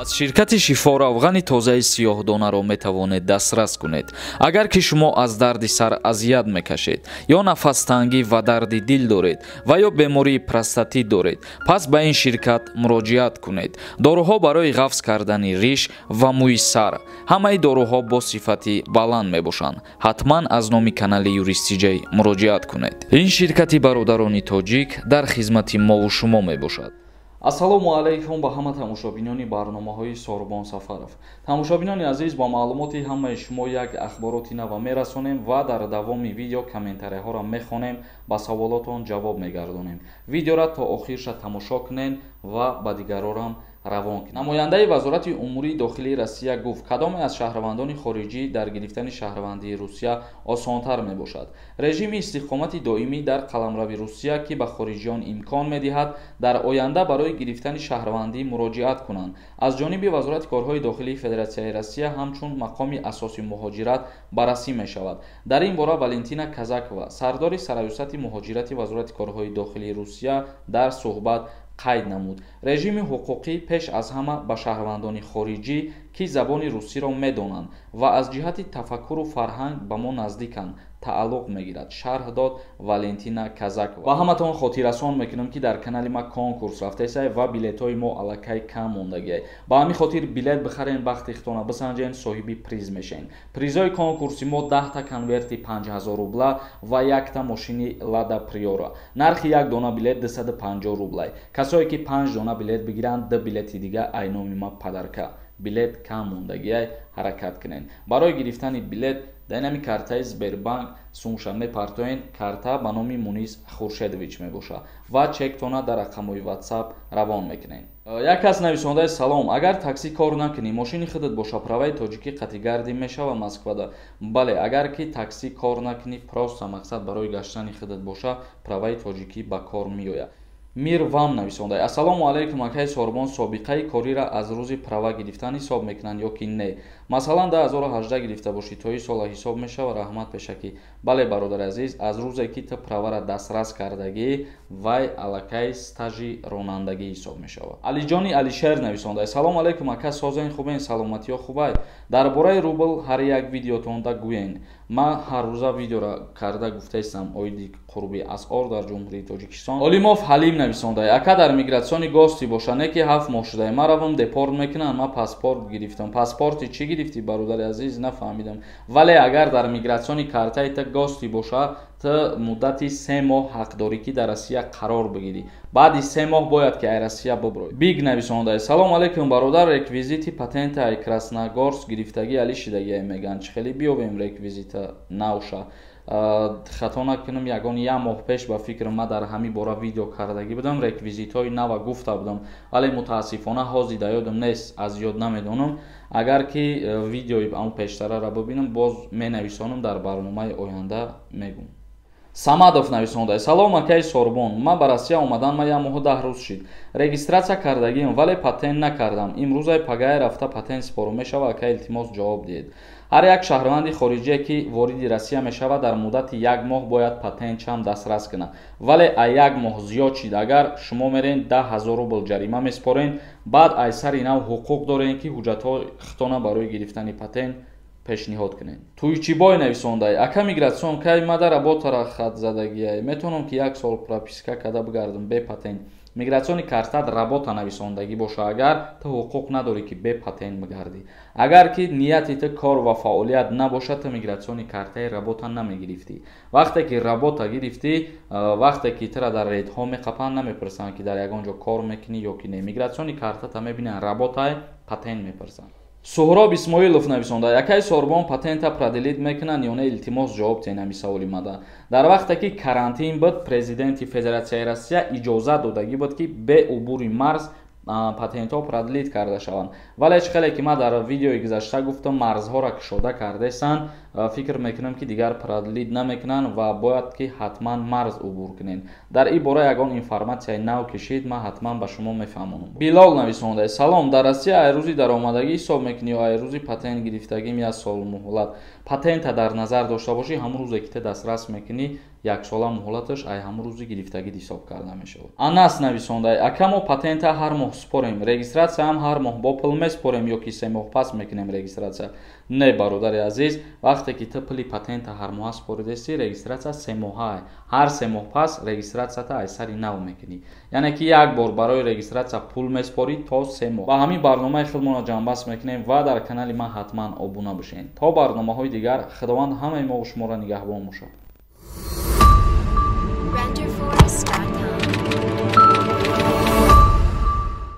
аз ширкати шифоравғани тозаи сиёҳдонаро метавонед дастрас кунед. Агар ки шумо аз дарди сар азият мекашед ё нафастангӣ ва дарди дил доред ва ё бемории простатит доред, пас ба ин ширкат муроҷиат кунед. Доруҳо барои ғафз кардани риш ва мӯи сар. Ҳамаи доруҳо бо сифати баланд мебошанд. Ҳатман аз номи канали юристиҷей муроҷиат кунед. Ин ширкати бародарони тоҷик дар хизмати мову шумо мебошад. Ассалому алайкум ба ҳама тамошобинони барномаҳои Сорбон Сафаров. Тамошобинони азиз, ба маълумоти ҳамаи шумо як ахбороти нав мерасонем ва дар давоми видео комментарияҳоро мехонем, ба саволотон ҷавоб мегардонем. Видеоро то охирша тамошо кунед ва ба дигарорам равон кунед. Намояндаи Вазорати Умурии Дохилии Россия гуфт, кадоме аз шаҳрвандони хориҷӣ дар гирифтани шаҳрвандии Русия осонтар мебошад. Режими истиқомати доимӣ дар қаламрави Русия ки ба хориҷиён имкон медиҳад дар оянда барои гирифтани шаҳрвандӣ муроҷиат кунанд, аз ҷониби Вазорати Корҳои Дохилии Федератсияи Россия ҳамчун мақоми асоси муҳоҷират баррасӣ мешавад. Дар ин бора Валентина Казакова, сардори Саравусати муҳоҷирати Вазорати Корҳои Дохилии Русия дар суҳбат қайд намуд. Режими ҳуқуқӣ пеш аз ҳама ба шаҳрвандони хориҷӣ ки забони русиро медонанд ва аз ҷиҳати тафаккуру фарҳанг ба мо наздиканд тааллуқ мегирад, шарҳ дод Валентина Казакова. Ва ҳаматон хотиррасон мекунам ки дар канали ма конкурс рафтесай ва билетҳои мо аллакай кам мондагиай. Ба ҳамин хотир билет бихарен, бахти хитона бисанҷен, соҳиби приз мешавен. Призҳои конкурси мо 10 та конверти 5000 рубла ва 1 та мошини Lada Priora. Нархи як дона билет 250 рублай. Касое ки 5 дона билет бигиранд, 2 билети дига айноми ма падарка. Билет кам мондагиай, ҳаракат кунен. Барои гирифтани билет дар картаи Сбербанк сумша мепартоен, карта ба номи Мунис Хуршедович мебоша ва чектона дар рақамои WhatsApp равон мекунен. Як кас нависондаи салом, агар такси кор накунӣ, мошини худат боша, праваи тоҷикӣ қатъигардӣ мешава Москвада. Бале, агар ки такси кор накунӣ, просто мақсад барои гаштани худат боша, праваи тоҷикӣ ба кор меояд. Мир вам нависондай. Ассалому алайкум акай Сорбон, собиқаи корира аз рӯзи права гирифтан ҳисоб мекунанд ё ки не? Масалан 2018 гирифта бошӣ, то ин сола ҳисоб мешава? Раҳмат пешакӣ. Бале бародари азиз, аз рӯзе ки ту правара дастрас кардагӣ, вай аллакай стажи ронандагӣ ҳисоб мешава. Алиҷони Алишер нависондай. Салому алайкум ака, созен хубен, саломатиё хубай? Дар бораи рубл ҳар як видеотонда гӯен. Ман ҳар рӯза видеоро карда гуфтаистам оиди қурби асъор дар ҷумҳурии Тоҷикистон. Олимов Ҳалим нависондай. Ака дар мигратсиони гости боша, не ки 7 моҳ шудаи ма равам депорт мекунанд, ма паспорт гирифтам. Паспорти чӣ гирифтӣ бародари азиз? Нафаҳмидам. Вале агар дар мигратсиони картаи та гости боша, та муддати 3 моҳ ҳақдорӣ ки дар Россия қарор бигирӣ. Баъди 3 моҳ бояд ки ай Россия биброӣ. Биг нависондай. Салом алейкум бародар, реквизити патенти ай Красногорск гирифтагӣ али шидагӣ меган. Чӣ хеле биёбем реквизита навша. Хато накунам, ягон 1 моҳ пеш ба фикрам ма дар ҳамин бора видео кардагӣ будам, реквизитҳои нава гуфта будам, вале мутаассифона ҳозир да ёдам нест, аз ёд намедонам. Агар ки видеои аму пештараро бибинам, боз менависонам, дар барномаи оянда мегум. Самадов нависондай. Салом акай Сорбон, ма ба Россия омадан ма 1 моҳу 10 рӯз шид. Регистратсия кардагиам, вале патент накардам. Имрӯзай пагае рафта патент спору мешава, акай илтимос ҷавоб диҳед. Ҳар як шаҳрванди хориҷие ки вориди Россия мешавад, дар муддати 1 моҳ бояд патентчам дастрас кунад. Вале ай 1 моҳ зиёд шид, агар шумо мерен 10,000 рубл ҷарима меспорен, баъд ай сари нав ҳуқуқ дорен ки ҳуҷҷатҳои хитона барои гирифтани патент пешниҳод кунед. Туйчибой нависондай. Ака мигратсион кай ма дар работара хат задагиай. Метавонам ки 1 сол прописка када бигардам бе патент. Мигратсиони картад работа нависондагӣ боша, агар ту ҳуқуқ надорӣ ки бе патент бигардӣ. Агар ки нияти ту кор ва фаъолият набоша, ту мигратсиони картаи работа намегирифтӣ. Вақте ки работа гирифтӣ, вақте ки тура дар рейдҳо меқапанд, намепурсанд ки дар ягон ҷо кор мекунӣ ё ки не. Мигратсиони картата мебинанд работа, патент мепурсанд. Суҳроб Исмоилов нависондай. Акай Сорбон, патента проделит мекунанд ё не? Илтимос ҷавоб диҳед ҳамин саволи мада. Дар вақте ки карантин буд, президенти Федератсияи Россия иҷозат додагӣ буд ки бе убури марз патентҳо проделит карда шаванд. Вале чӣ хеле ки ма дар видеои гузашта гуфтам, марзҳоро кушода кардесанд фикр мекунем ки дигар продлид намекунанд ва бояд ки ҳатман марз убур кунед. дар ин бора ягон информатсияи нав кишид, ман ҳатман ба шумо мефаҳмонам. Билол нависонда: салом, дар Россия ай рӯзи даромадагӣ ҳисоб мекунӣ ё ай рӯзи патент гирифтагӣ 1 сол муҳлат? Патента дар назар дошта бошӣ, ҳамун рӯзе ки ту дастрас мекунӣ 1 сола муҳлаташ ай ҳамун рӯзи гирифтагӣ ҳисоб карда мешавад. Анас нависонда: акамо патента ҳар моҳ спорем, регистратсия ҳам ҳар моҳ бо пул меспорем ё ки 3 моҳ пас мекунем регистратсия? Не, бародари азиз, вақте ки ту пули патента ҳар моҳа споридасӣ, регистратсия 3 моҳа, ҳар 3 моҳ пас регистратсията ай сари нав мекунӣ. Яъне ки як бор барои регистратсия пул меспорӣ то 3 моҳ. Ба ҳамин барномаи худмонро ҷамъбаст мекунем ва дар канали ман ҳатман обуна бошед. То барномаҳои дигар, худованд ҳамаи мо шуморо нигаҳбон бошад.